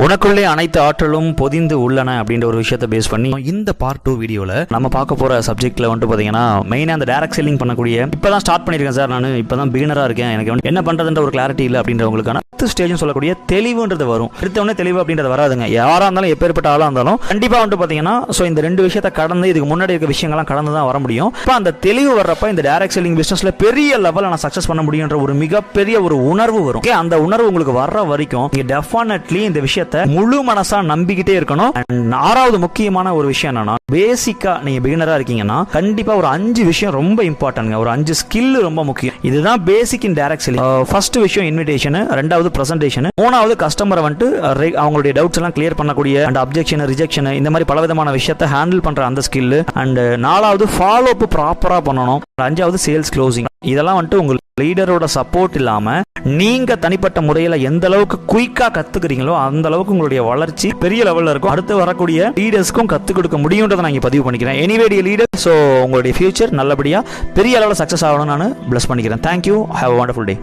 உனக்குள்ளே அனைத்து ஆற்றலும் பொதிந்து உள்ளன அப்படின்ற ஒரு விஷயத்தை பேஸ் பண்ணி இந்த பார்ட் 2 வீடியோவில் நம்ம பார்க்க போகிற சப்ஜெக்ட்டில் வந்துட்டு பார்த்தீங்கன்னா மெயினாக அந்த டைரக்ட் செல்லிங் பண்ணக்கூடிய இப்போ தான் ஸ்டார்ட் பண்ணியிருக்கேன் சார், நான் இப்போ தான் பிகினராக இருக்கேன், எனக்கு என்ன பண்ணுறதுன்ற ஒரு கிளாரிட்டி இல்லை அப்படின்றவங்களுக்கான ஸ்டேஜ்னு சொல்லக்கூடிய தெளிவுன்றது வரும். எடுத்தவொடனே தெளிவு அப்படின்றது வராதுங்க. யாராக இருந்தாலும் எப்பேற்பட்ட ஆளாக இருந்தாலும் கண்டிப்பாக வந்துட்டு பார்த்தீங்கன்னா ஸோ இந்த ரெண்டு விஷயத்தை கடந்து இதுக்கு முன்னாடி இருக்க விஷயங்கள்லாம் கடந்து தான் வர முடியும். இப்போ அந்த தெளிவு வர்றப்ப இந்த டைரக்ட் செல்லிங் பிஸ்னஸில் பெரிய லெவலில் நான் சக்ஸஸ் பண்ண முடியுன்ற ஒரு மிகப்பெரிய ஒரு உணர்வு வரும். அந்த உணர்வு உங்களுக்கு வர்ற வரைக்கும் நீங்கள் டெஃபினெட்லி இந்த விஷயத்தை முழு மனசா நம்பிக்கிட்டே இருக்கணும். ஆறாவது முக்கியமான ஒரு விஷயம் என்னன்னா, பேசிக்கா நீங்க பிகினரா இருக்கீங்கன்னா கண்டிப்பா ஒரு 5 விஷயம் ரொம்ப இம்பார்ட்டன்ட்ங்க. ஒரு 5 ஸ்கில் ரொம்ப முக்கியம். இதுதான் பேசிக் இன் டைரக்ட் செல்லிங். ஃபர்ஸ்ட் விஷயம் இன்விடேஷன், ரெண்டாவது பிரசன்டேஷன், மூணாவது கஸ்டமரை வந்துட்டு அவங்களுடைய டவுட்ஸ் எல்லாம் கிளியர் பண்ணக்கூடிய அண்ட் அப்ஜெக்ஷன் ரிஜெக்ஷன் இந்த மாதிரி பலவிதமான விஷயத்தை ஹேண்டில் பண்ற அந்த ஸ்கில், அண்ட் நாலாவது ஃபாலோ அப் ப்ராப்பரா பண்ணணும், அஞ்சாவது சேல்ஸ் க்ளோசிங். இதெல்லாம் வந்துட்டு உங்களுக்கு லீடரோட சப்போர்ட் இல்லாம நீங்க தனிப்பட்ட முறையில எந்த அளவுக்கு குயிக்கா கத்துக்கிறீங்களோ அந்த அளவுக்கு உங்களுடைய வளர்ச்சி பெரிய லெவல்ல இருக்கும். அடுத்து வரக்கூடிய லீடர்ஸ்க்கும் கத்துக் கொடுக்க முடியும்ன்றதை நான் இங்க பதிவு பண்ணிக்கிறேன். எனிவே டியர் லீடர், ஸோ உங்களுடைய ஃபியூச்சர் நல்லபடியா பெரிய அளவில் சக்சஸ் ஆகணும்னு நான் பிளஸ் பண்ணிக்கிறேன். Thank you. Have a wonderful day.